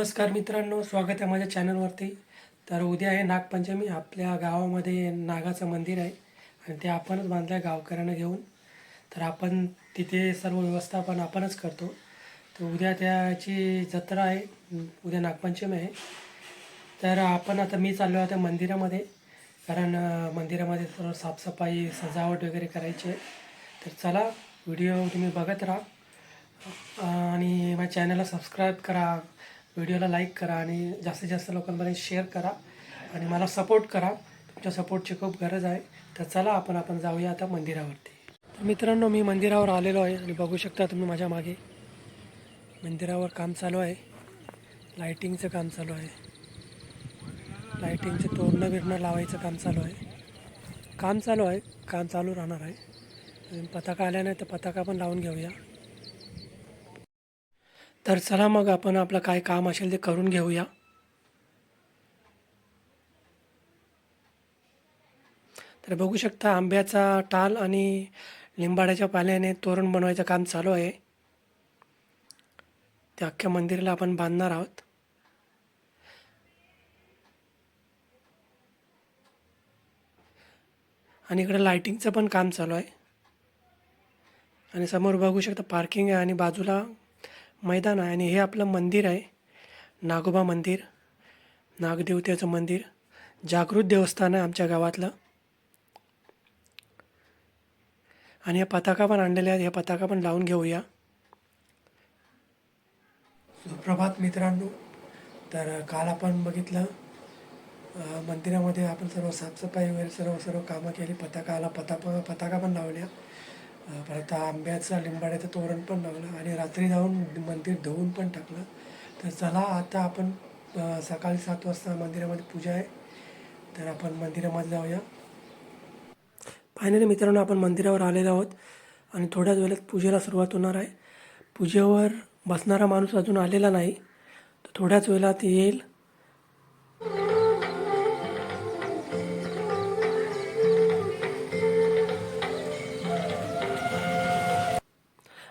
नमस्कार मित्रांनो, स्वागत आहे माझ्या चॅनलवरती. तर उद्या आहे नागपंचमी. आपल्या गावामध्ये नागाचं मंदिर आहे आणि ते आपणच बांधलं आहे गावकऱ्यांना घेऊन. तर आपण तिथे सर्व व्यवस्थापन आपणच करतो. तर उद्या त्याची जत्रा आहे. उद्या नागपंचमी आहे. तर आपण आता मी चाललो आहे त्या मंदिरामध्ये, कारण मंदिरामध्ये सर्व साफसफाई सजावट वगैरे करायची आहे. तर चला, व्हिडिओ तुम्ही बघत राहा आणि माझ्या चॅनलला सबस्क्राईब करा, व्हिडिओला लाईक करा आणि जास्तीत जास्त लोकांपर्यंत शेअर करा आणि मला सपोर्ट करा. तुमच्या सपोर्टची खूप गरज आहे. तर चला आपण जाऊया आता मंदिरावरती. तर मित्रांनो, मी मंदिरावर आलेलो आहे आणि बघू शकता तुम्ही माझ्या मागे मंदिरावर काम चालू आहे. लाईटिंगचं काम चालू आहे. लाईटिंगचे तोरणं बिरणं लावायचं काम चालू आहे. काम चालू राहणार आहे. आणि पताका आल्या नाही तर पताका पण लावून घेऊया. तर चला मग आपण आपलं काय काम असेल ते करून घेऊया. तर बघू शकता आंब्याचा टाल आणि लिंबाड्याच्या पाल्याने तोरण बनवायचं काम चालू आहे. त्या अख्ख्या मंदिराला आपण बांधणार आहोत. आणि इकडे लाईटिंगचं पण काम चालू आहे. आणि समोर बघू शकता पार्किंग आहे आणि बाजूला मैदान आहे. आणि हे आपलं मंदिर आहे, नागोबा मंदिर, नागदेवतेचं मंदिर, जागृत देवस्थान आहे आमच्या गावातलं. आणि या पताका पण आणलेल्या आहेत. या पताका पण लावून घेऊया. सुप्रभात मित्रांनो. तर काल आपण बघितलं मंदिरामध्ये आपण सर्व साफसफाई वगैरे सर्व कामं केली. पताका पण लावल्या. परत आंब्याचा लिंबाड्याचं तोरण पण लावलं आणि रात्री जाऊन मंदिर धुवून पण टाकलं. तर चला आता आपण सकाळी 7 वाजता मंदिरामध्ये पूजा आहे. तर आपण मंदिरामध्ये जाऊया. फायनली मित्रांनो, आपण मंदिरावर आलेलो आहोत आणि थोड्याच वेळात पूजेला सुरुवात होणार आहे. पूजेवर बसणारा माणूस अजून आलेला नाही, तर थोड्याच वेळात येईल.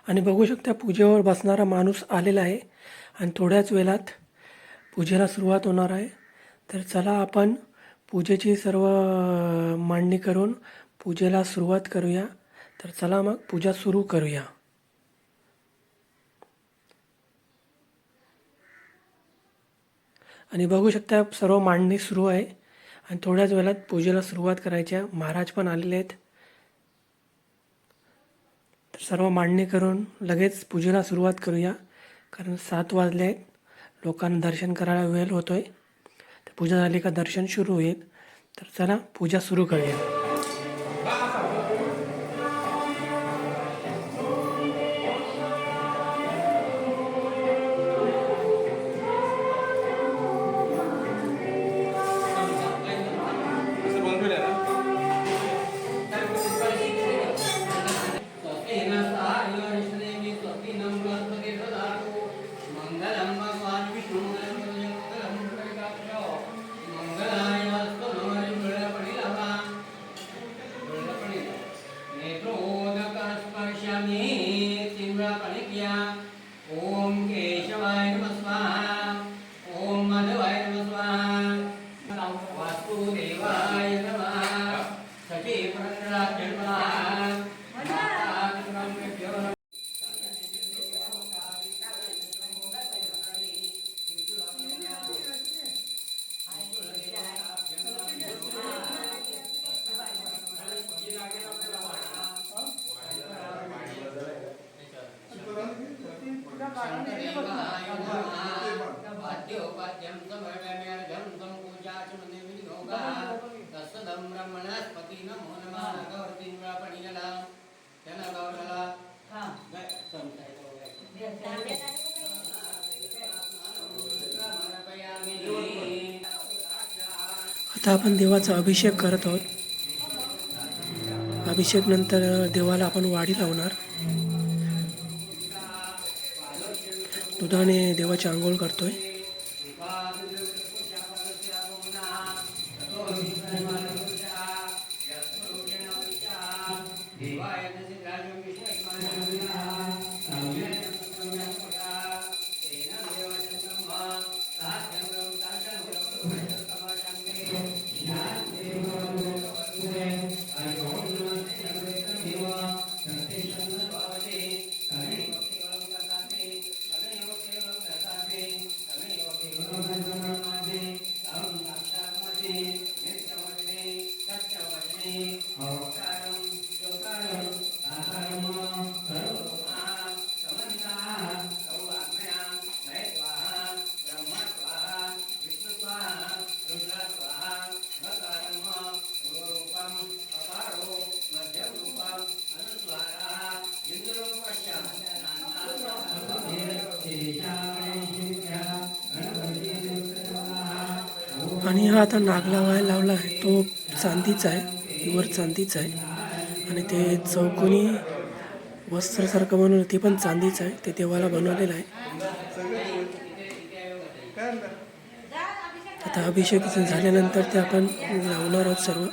आणि बघू शकता पूजेवर बसणारा माणूस आलेला आहे आणि थोड्याच वेळात पूजेला सुरुवात होणार आहे. तर चला आपण पूजेची सर्व मांडणी करून पूजेला सुरुवात करूया. तर चला मग पूजा सुरू करूया. आणि बघू शकता सर्व मांडणी सुरू आहे आणि थोड्याच वेळात पूजेला सुरुवात करायची आहे. महाराज पण आलेले आहेत. तर सर्व मांडणी करून लगेच पूजेला सुरुवात करूया, कारण 7 वाजले आहेत. लोकांना दर्शन करायला वेळ होतो आहे. तर पूजा झाली का दर्शन सुरू होईल. तर चला पूजा सुरू करूया. आता आपण देवाचा अभिषेक करत आहोत. अभिषेक नंतर देवाला आपण वाढी लावणार. दुधाने देवाची आंघोळ करतोय. आणि हा आता नाग लावायला लावला आहे तो चांदीचा आहे, प्युअर चांदीचा आहे. आणि ते चौकोनी वस्त्रसारखं बनवलं ते पण चांदीचं आहे, ते देवाला बनवलेलं आहे. आता अभिषेक झाल्यानंतर ते आपण लावणार आहोत सर्व.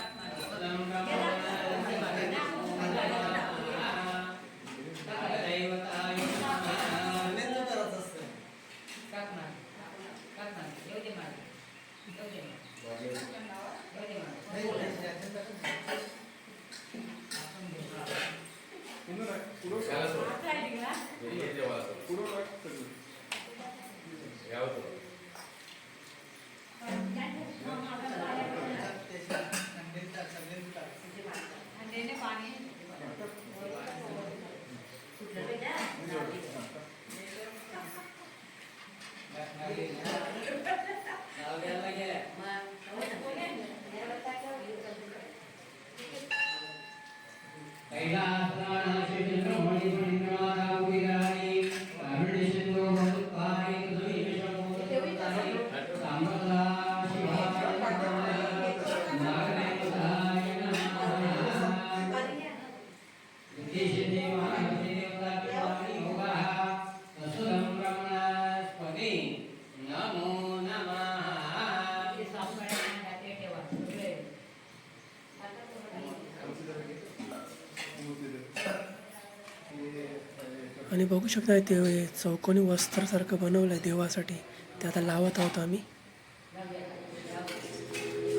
आणि बघू शकता ते चौकोनी वस्त्रासारखं बनवलं आहे देवासाठी, ते आता लावत आहोत आम्ही.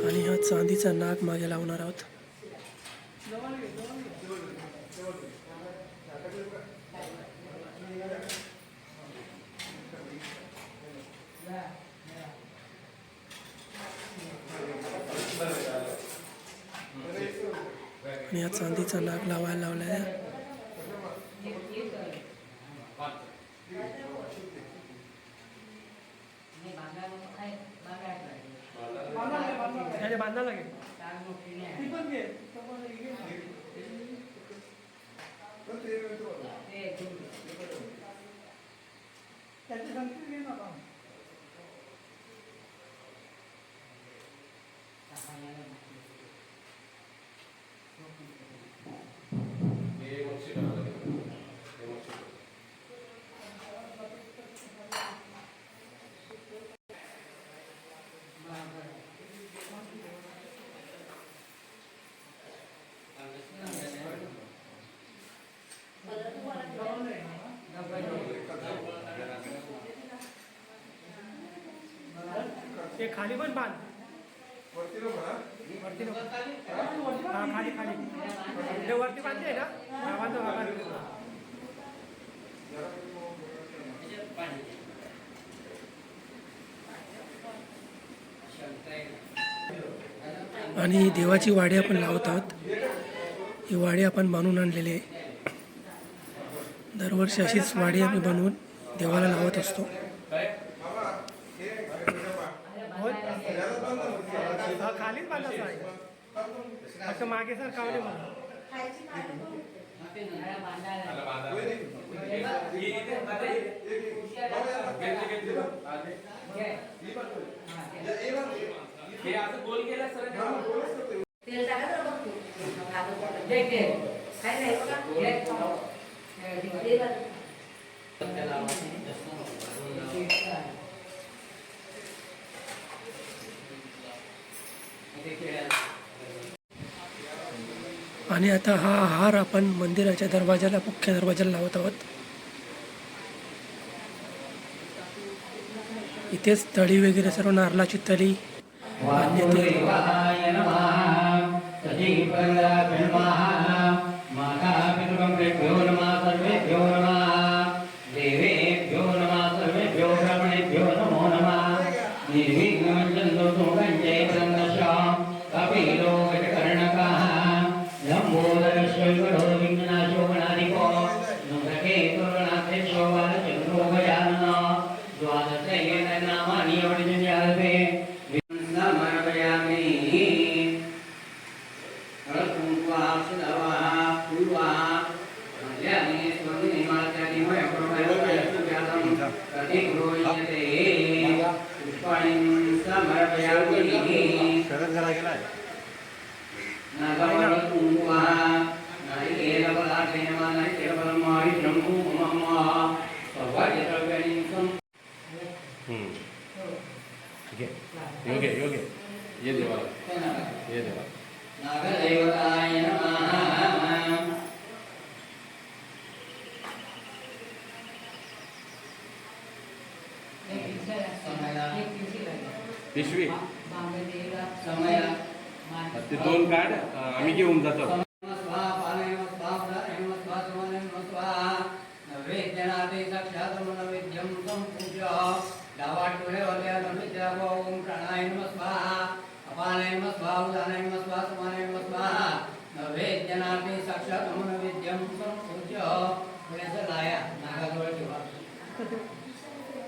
आणि हा चांदीचा नाग मागे लावणार आहोत. आणि हा चांदीचा नाग लावायला लावला आहे. बांधा लागेल. ते खाली पण बांध, वरती नको. हा खाली खाली वरती बांधले ना, आणि देवाची वाडी आपण लावत आहोत. ही वाडी आपण बनवून आणलेली आहे. दरवर्षी अशीच वाडी आम्ही बनवून देवाला लावत असतो. खालीच बांधायचं आहे, फक्त मागे सर कावले म्हणून. आणि आता हा हार आपण मंदिराच्या दरवाजाला, मुख्य दरवाजाला लावत आहोत. इथेच तळी वगैरे सर्व नारळाची तळी योगे योगे ये देवा ये देवा नागदेवताय नमः पिशवी समय ते 2 काढ आम्ही घेऊन जातो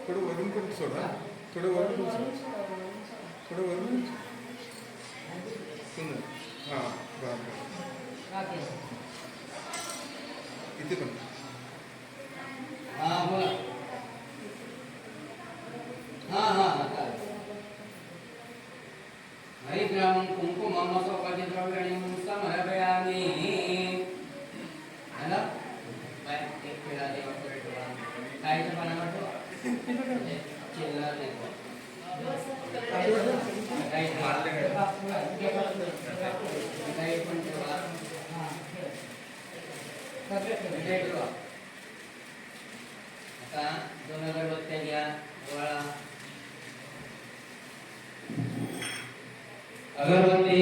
थोडं वरून पण सोडा थोडं वरून पण सोडा थोडं वरून सुंदर हां बरं इथे पण हरिद्रं कुङ्कुमं सौकर्यद्रव्याणि समर्पयामि आला बाय एक वेळा देवाकडे ठेवा कायचं पानावर ठेवा चिल्लर नाही काही पण ठेवा ठेवा आता 2 अगरबत्त्या घ्या गोळा अगरबत्ती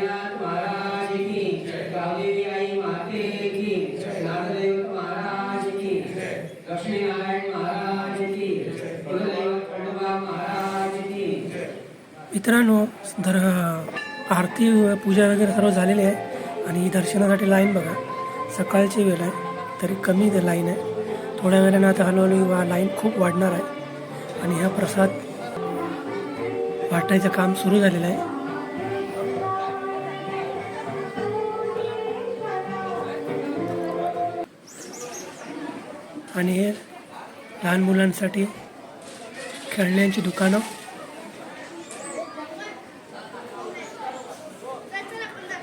गणनाथ महाराज की गावदेवी आई माते की नागदेव महाराज की लक्ष्मीनारायण महाराज की कुलदैवत खंडोबा महाराज की मित्रांनो आरती पूजा वगैरे सर्व झालेली आहे आणि दर्शनासाठी लाईन बघा. सकाळची वेळ आहे तरी कमी लाईन आहे. थोड्या वेळाने आता हळूहळू लाईन खूप वाढणार आहे आणि हा प्रसाद वाटायचं काम सुरू झालेलं आहे. आणि हे लहान मुलांसाठी खेळण्यांची दुकानं,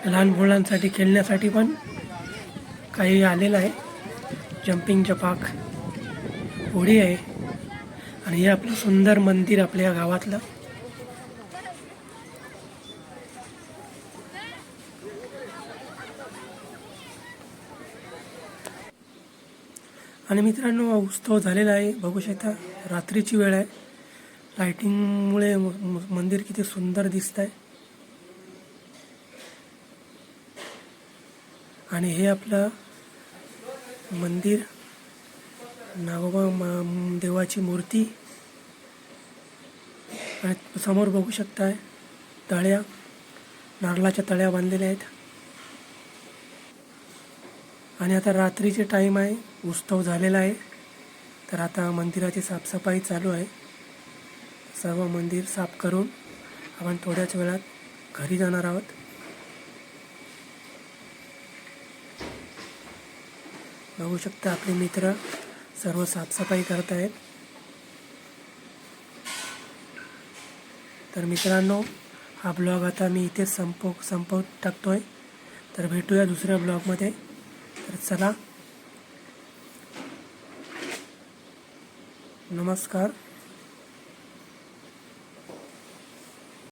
लहान मुलांसाठी खेळण्यासाठी पण काही आलेलं आहे. जम्पिंग जपाक, होडी आहे आणि हे आपलं सुंदर मंदिर आपल्या गावातलं. आणि मित्रांनो उत्सव झालेला आहे. बघू शकता रात्रीची वेळ आहे. लायटिंगमुळे मंदिर किती सुंदर दिसत आहे. आणि हे आपलं मंदिर, नागोबा देवाची मूर्ती आणि समोर बघू शकताय तळ्या, नारळाच्या तळ्या बांधलेल्या आहेत. आणि आता रात्रीचे टाईम आहे, उत्सव झालेला आहे, तर आता मंदिराची साफसफाई चालू आहे. सर्व मंदिर साफ करून आपण थोड्याच वेळात घरी जाणार आहोत. बघू शकता आपले मित्र सर्व साफसफाई करत आहेत. तर मित्रांनो हा ब्लॉग आता मी इथेच संपवत टाकतोय. तर भेटूया दुसऱ्या ब्लॉगमध्ये. तर चला, नमस्कार.